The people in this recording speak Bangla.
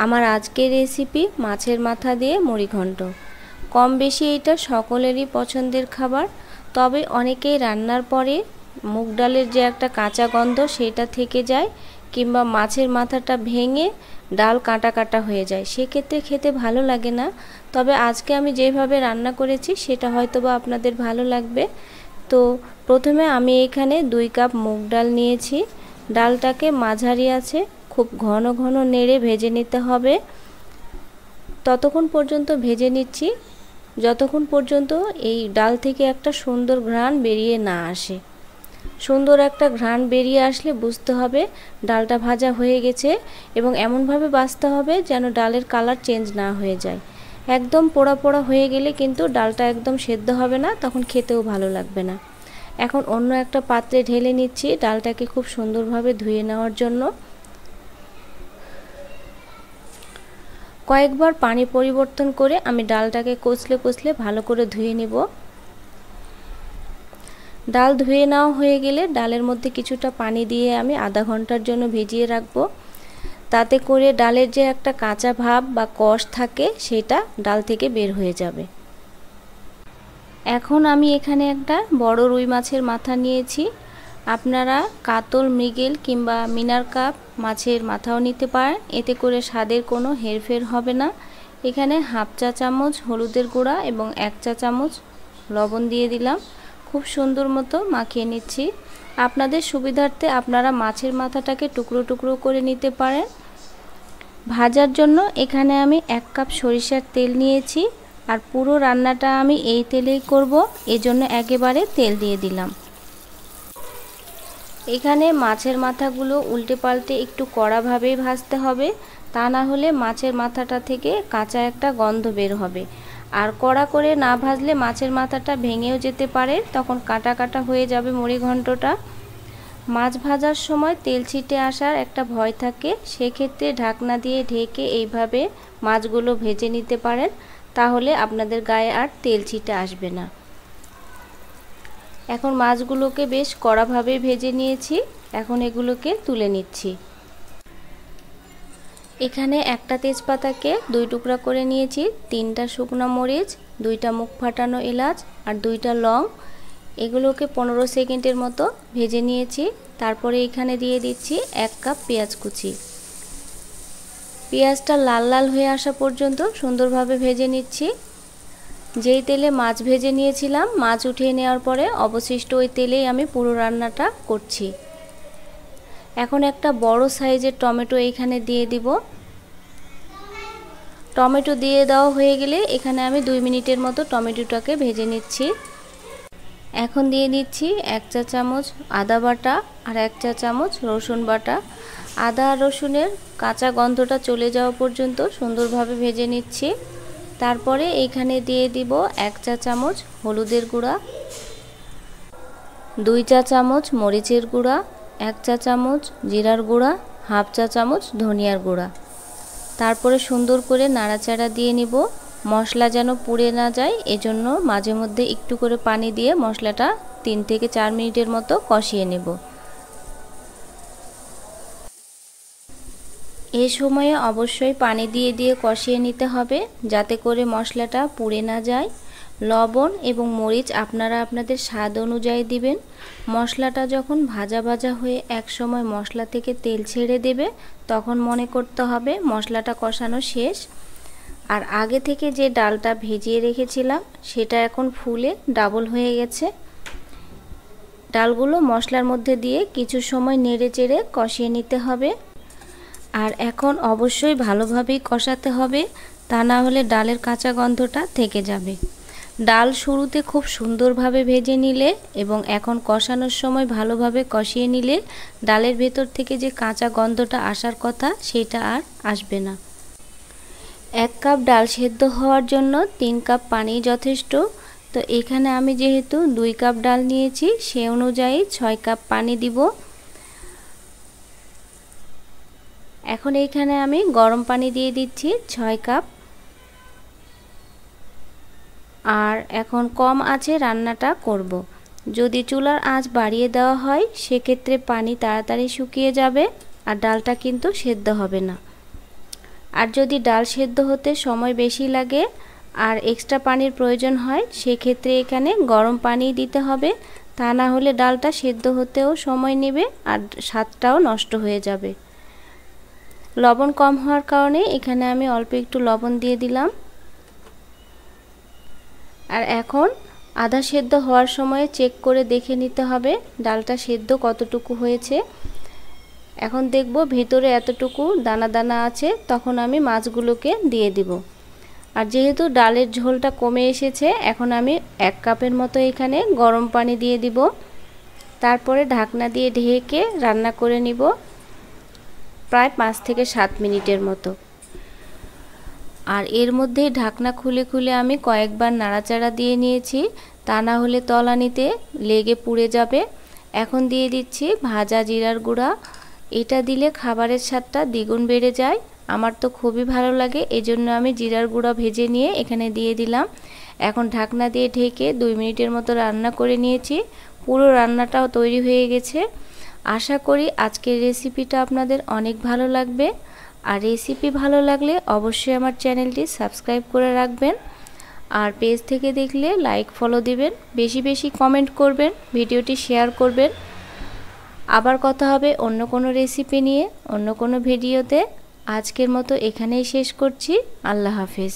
আমার আজকের রেসিপি মাছের মাথা দিয়ে মুড়িঘণ্ট। কম বেশি এটা সকলেরই পছন্দের খাবার, তবে অনেকেই রান্নার পরে মুগ ডালের যে একটা কাঁচা গন্ধ সেটা থেকে যায়, কিংবা মাছের মাথাটা ভেঙে ডাল কাটা কাটা হয়ে যায়, সেক্ষেত্রে খেতে ভালো লাগে না। তবে আজকে আমি যেভাবে রান্না করেছি সেটা হয়তোবা আপনাদের ভালো লাগবে। তো প্রথমে আমি এখানে 2 কাপ মুগ ডাল নিয়েছি। ডালটাকে মাঝারি আছে খুব ঘন ঘন নেড়ে ভেজে নিতে হবে। ততক্ষণ পর্যন্ত ভেজে নিচ্ছি যতক্ষণ পর্যন্ত এই ডাল থেকে একটা সুন্দর ঘ্রাণ বেরিয়ে না আসে। সুন্দর একটা ঘ্রাণ বেরিয়ে আসলে বুঝতে হবে ডালটা ভাজা হয়ে গেছে, এবং এমনভাবে ভাজতে হবে যেন ডালের কালার চেঞ্জ না হয়ে যায়। একদম পোড়া পোড়া হয়ে গেলে কিন্তু ডালটা একদম সেদ্ধ হবে না, তখন খেতেও ভালো লাগবে না। এখন অন্য একটা পাত্রে ঢেলে নিচ্ছি ডালটাকে খুব সুন্দরভাবে ধুয়ে নেওয়ার জন্য। কয়েকবার পানি পরিবর্তন করে আমি ডালটাকে কষলে কষলে ভালো করে ধুয়ে নেব। ডাল ধুয়ে নেওয়া হয়ে গেলে ডালের মধ্যে কিছুটা পানি দিয়ে আমি আধা ঘন্টার জন্য ভিজিয়ে রাখবো। তাতে করে ডালের যে একটা কাঁচা ভাব বা কষ থাকে সেটা ডাল থেকে বের হয়ে যাবে। এখন আমি এখানে একটা বড় রুই মাছের মাথা নিয়েছি। আপনারা কাতল, মৃগেল কিংবা মিনার কাপ মাছের মাথাও নিতে পারেন, এতে করে স্বাদের কোনো হেরফের হবে না। এখানে হাফ চা চামচ হলুদের গুঁড়া এবং 1 চা চামচ লবণ দিয়ে দিলাম। খুব সুন্দর মতো মাখিয়ে নিচ্ছি। আপনাদের সুবিধার্থে আপনারা মাছের মাথাটাকে টুকরো টুকরো করে নিতে পারেন। ভাজার জন্য এখানে আমি 1 কাপ সরিষার তেল নিয়েছি, আর পুরো রান্নাটা আমি এই তেলেই করব, এজন্য একেবারে তেল দিয়ে দিলাম। এখানে মাছের মাথাগুলো উল্টে পাল্টে একটু কড়াভাবেই ভাজতে হবে, তা না হলে মাছের মাথাটা থেকে কাঁচা একটা গন্ধ বের হবে। আর কড়া করে না ভাজলে মাছের মাথাটা ভেঙেও যেতে পারে, তখন কাটা কাটা হয়ে যাবে মুড়িঘণ্টটা। মাছ ভাজার সময় তেল ছিটে আসার একটা ভয় থাকে, সেক্ষেত্রে ঢাকনা দিয়ে ঢেকে এইভাবে মাছগুলো ভেজে নিতে পারেন, তাহলে আপনাদের গায়ে আর তেল ছিটে আসবে না। এখন মাছগুলোকে বেশ কড়াভাবে ভেজে নিয়েছি, এখন এগুলোকে তুলে নিচ্ছি। এখানে একটা তেজপাতাকে 2 টুকরা করে নিয়েছি, 3টা শুকনো মরিচ, 2টা মুখ ফাটানো এলাচ আর 2টা লং। এগুলোকে 15 সেকেন্ডের মতো ভেজে নিয়েছি। তারপরে এখানে দিয়ে দিচ্ছি 1 কাপ পেঁয়াজ কুচি। পেঁয়াজটা লাল লাল হয়ে আসা পর্যন্ত সুন্দরভাবে ভেজে নিচ্ছি। যেই তেলে মাছ ভেজে নিয়েছিলাম, মাছ উঠিয়ে নেওয়ার পরে অবশিষ্ট ওই তেলেই আমি পুরো রান্নাটা করছি। এখন একটা বড় সাইজের টমেটো এখানে দিয়ে দিব। টমেটো দিয়ে দেওয়া হয়ে গেলে এখানে আমি 2 মিনিটের মতো টমেটোটাকে ভেজে নিচ্ছি। এখন দিয়ে দিচ্ছি 1 চা চামচ আদা বাটা আর 1 চা চামচ রসুন বাটা। আদা আর রসুনের কাঁচা গন্ধটা চলে যাওয়া পর্যন্ত সুন্দরভাবে ভেজে নিচ্ছি। তারপরে এইখানে দিয়ে দিব 1 চা চামচ হলুদের গুঁড়া, 2 চা চামচ মরিচের গুঁড়া, 1 চা চামচ জিরার গুঁড়া, হাফ চা চামচ ধনিয়ার গুঁড়া। তারপরে সুন্দর করে নাড়াচাড়া দিয়ে নিব। মশলা যেন পুড়ে না যায়, এজন্য মাঝে মধ্যে একটু করে পানি দিয়ে মশলাটা 3 থেকে 4 মিনিটের মতো কষিয়ে নেব। এই সময়ে অবশ্যই পানি দিয়ে দিয়ে কষিয়ে নিতে হবে, যাতে করে মশলাটা পুড়ে না যায়। লবণ এবং মরিচ আপনারা আপনাদের স্বাদ অনুযায়ী দিবেন। মশলাটা যখন ভাজা ভাজা হয়ে এক সময় মশলা থেকে তেল ছেড়ে দেবে, তখন মনে করতে হবে মশলাটা কষানো শেষ। আর আগে থেকে যে ডালটা ভিজিয়ে রেখেছিলাম সেটা এখন ফুলে ডাবল হয়ে গেছে। ডালগুলো মশলার মধ্যে দিয়ে কিছু সময় নেড়ে চেড়ে কষিয়ে নিতে হবে। আর এখন অবশ্যই ভালোভাবেই কষাতে হবে, তা না হলে ডালের কাঁচা গন্ধটা থেকে যাবে। ডাল শুরুতে খুব সুন্দরভাবে ভেজে নিলে এবং এখন কষানোর সময় ভালোভাবে কষিয়ে নিলে ডালের ভেতর থেকে যে কাঁচা গন্ধটা আসার কথা সেটা আর আসবে না। 1 কাপ ডাল সেদ্ধ হওয়ার জন্য 3 কাপ পানি যথেষ্ট। তো এখানে আমি যেহেতু 2 কাপ ডাল নিয়েছি, সে অনুযায়ী 6 কাপ পানি দিব। এখন এইখানে আমি গরম পানি দিয়ে দিচ্ছি 6 কাপ। আর এখন কম আঁচে রান্নাটা করব। যদি চুলার আঁচ বাড়িয়ে দেওয়া হয় সেক্ষেত্রে পানি তাড়াতাড়ি শুকিয়ে যাবে আর ডালটা কিন্তু সেদ্ধ হবে না। আর যদি ডাল সেদ্ধ হতে সময় বেশি লাগে আর এক্সট্রা পানির প্রয়োজন হয় সেক্ষেত্রে এখানে গরম পানি দিতে হবে, তা না হলে ডালটা সেদ্ধ হতেও সময় নেবে আর স্বাদটাও নষ্ট হয়ে যাবে। লবণ কম হওয়ার কারণে এখানে আমি অল্প একটু লবণ দিয়ে দিলাম। আর এখন আধা সেদ্ধ হওয়ার সময় চেক করে দেখে নিতে হবে ডালটা সেদ্ধ কতটুকু হয়েছে। এখন দেখব ভেতরে এতটুকু দানা দানা আছে, তখন আমি মাছগুলোকে দিয়ে দিব। আর যেহেতু ডালের ঝোলটা কমে এসেছে, এখন আমি 1 কাপের মতো এখানে গরম পানি দিয়ে দিব। তারপরে ঢাকনা দিয়ে ঢেকে রান্না করে নিব প্রায় 5 থেকে 7 মিনিটের মতো। আর এর মধ্যেই ঢাকনা খুলে খুলে আমি কয়েকবার নাড়াচাড়া দিয়ে নিয়েছি, তা না হলে তলানিতে লেগে পুড়ে যাবে। এখন দিয়ে দিচ্ছি ভাজা জিরার গুঁড়া। এটা দিলে খাবারের স্বাদটা দ্বিগুণ বেড়ে যায়। আমার তো খুবই ভালো লাগে, এজন্য আমি জিরার গুঁড়া ভেজে নিয়ে এখানে দিয়ে দিলাম। এখন ঢাকনা দিয়ে ঢেকে 2 মিনিটের মতো রান্না করে নিয়েছি। পুরো রান্নাটাও তৈরি হয়ে গেছে। আশা করি আজকের রেসিপিটা আপনাদের অনেক ভালো লাগবে। আর রেসিপি ভালো লাগলে অবশ্যই আমার চ্যানেলটি সাবস্ক্রাইব করে রাখবেন। আর পেজ থেকে দেখলে লাইক ফলো দিবেন, বেশি বেশি কমেন্ট করবেন, ভিডিওটি শেয়ার করবেন। আবার কথা হবে অন্য কোনো রেসিপি নিয়ে অন্য কোনো ভিডিওতে। আজকের মতো এখানেই শেষ করছি। আল্লাহ হাফেজ।